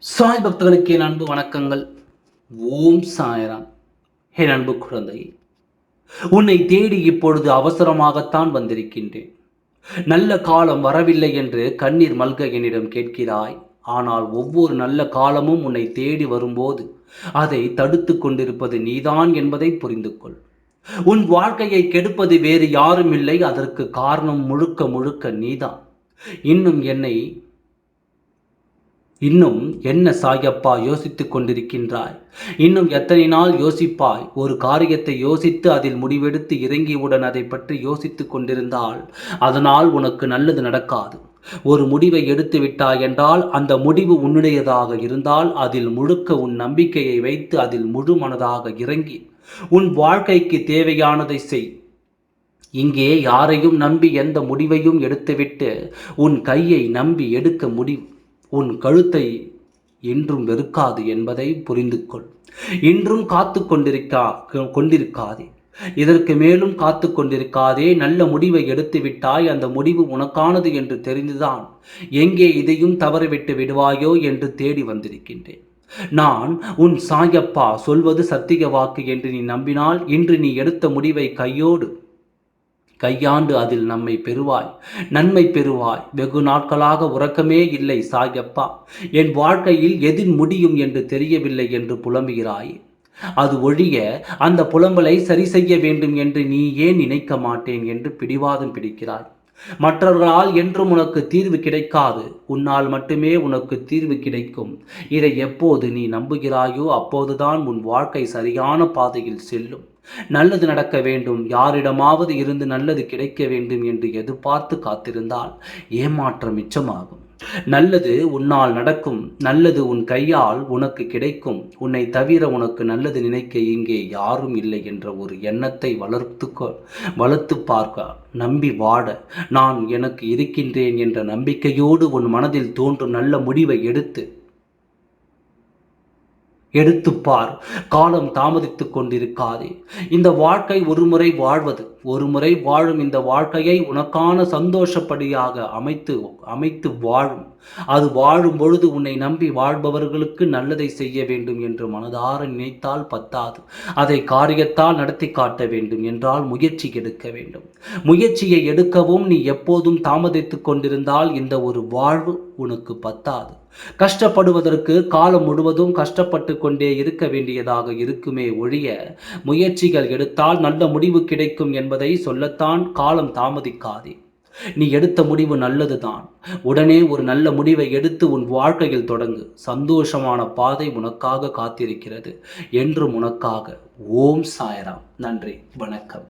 சாய் பக்தர்களுக்கு என் அன்பு வணக்கங்கள். ஓம் சாய்ராம். என் அன்பு குழந்தையே, உன்னை தேடி இப்பொழுது அவசரமாகத்தான் வந்திருக்கின்றேன். நல்ல காலம் வரவில்லை என்று கண்ணீர் மல்க என்னிடம் கேட்கிறாய். ஆனால் ஒவ்வொரு நல்ல காலமும் உன்னை தேடி வரும்போது அதை தடுத்து கொண்டிருப்பது நீதான் என்பதை புரிந்து கொள். உன் வாழ்க்கையை கெடுப்பது வேறு யாரும் இல்லை. அதற்கு காரணம் முழுக்க முழுக்க நீதான். இன்னும் என்னை இன்னும் என்ன சாயப்பா யோசித்துக் கொண்டிருக்கின்றாய்? இன்னும் எத்தனை நாள் யோசிப்பாய்? ஒரு காரியத்தை யோசித்து அதில் முடிவெடுத்து இறங்கியவுடன் அதை பற்றி யோசித்துக் கொண்டிருந்தால் அதனால் உனக்கு நல்லது நடக்காது. ஒரு முடிவை எடுத்து விட்டாய் என்றால் அந்த முடிவு உன்னுடையதாக இருந்தால் அதில் முழுக்க உன் நம்பிக்கையை வைத்து அதில் முழு மனதாக இறங்கி உன் வாழ்க்கைக்கு தேவையானதை செய். இங்கே யாரையும் நம்பி எந்த முடிவையும் எடுத்துவிட்டு உன் கையை நம்பி எடுக்க முடிவு உன் கழுத்தை என்றும் வெறுக்காது என்பதை புரிந்து கொள். இன்றும் காத்து கொண்டிருக்காதே. இதற்கு மேலும் காத்து கொண்டிருக்காதே. நல்ல முடிவை எடுத்து விட்டாய். அந்த முடிவு உனக்கானது என்று தெரிந்துதான் எங்கே இதையும் தவறவிட்டு விடுவாயோ என்று தேடி வந்திருக்கின்றேன். நான் உன் சாயப்பா சொல்வது சத்திய வாக்கு என்று நீ நம்பினால் இன்று நீ எடுத்த முடிவை கையாண்டு அதில் நம்மை பெறுவாய், நன்மை பெறுவாய். வெகு நாட்களாக உறக்கமே இல்லை சாயப்பா, என் வாழ்க்கையில் எதில் முடியும் என்று தெரியவில்லை என்று புலம்புகிறாய். அது ஒழிய அந்த புலம்பலை சரி செய்ய வேண்டும் என்று நீ ஏன் நினைக்க மாட்டேன் என்று பிடிவாதம் பிடிக்கிறாய். மற்றவர்களால் என்றும் உனக்கு தீர்வு கிடைக்காது. உன்னால் மட்டுமே உனக்கு தீர்வு கிடைக்கும். இதை எப்போது நீ நம்புகிறாயோ அப்போதுதான் உன் வாழ்க்கை சரியான பாதையில் செல்லும். நல்லது நடக்க வேண்டும், யாரிடமாவது இருந்து நல்லது கிடைக்க வேண்டும் என்று எதிர்பார்த்து காத்திருந்தால் ஏமாற்றம் மிச்சமாகும். நல்லது உன்னால் நடக்கும். நல்லது உன் கையால் உனக்கு கிடைக்கும். உன்னை தவிர உனக்கு நல்லது நினைக்க இங்கே யாரும் இல்லை என்ற ஒரு எண்ணத்தை வளர்த்து பார்க்க, நம்பி வாழ, நான் எனக்கு இருக்கின்றேன் என்ற நம்பிக்கையோடு உன் மனதில் தோன்றும் நல்ல முடிவை எடுத்துப்பார். காலம் தாமதித்துக் கொண்டிருக்காதே. இந்த வாழ்க்கை ஒரு முறை வாழ்வது, ஒரு முறை வாழும் இந்த வாழ்க்கையை உனக்கான சந்தோஷப்படியாக அமைத்து வாழும். அது வாழும் பொழுது உன்னை நம்பி வாழ்பவர்களுக்கு நல்லதை செய்ய வேண்டும் என்று மனதார நினைத்தால் பத்தாது. அதை காரியத்தால் நடத்தி காட்ட வேண்டும் என்றால் முயற்சி எடுக்க வேண்டும். முயற்சியை எடுக்கவும் நீ எப்போதும் தாமதித்துக் கொண்டிருந்தால் இந்த ஒரு வாழ்வு உனக்கு பத்தாது. கஷ்டப்படுவதற்கு காலம் முழுவதும் கஷ்டப்பட்டு கொண்டே இருக்க வேண்டியதாக இருக்குமே ஒழிய முயற்சிகள் எடுத்தால் நல்ல முடிவு கிடைக்கும் என்பதை சொல்லத்தான் காலம் தாமதிக்காதே. நீ எடுத்த முடிவு நல்லதுதான். உடனே ஒரு நல்ல முடிவை எடுத்து உன் வாழ்க்கையில் தொடங்கு. சந்தோஷமான பாதை உனக்காக காத்திருக்கிறது. என்றும் உனக்காக. ஓம் சாய்ராம். நன்றி, வணக்கம்.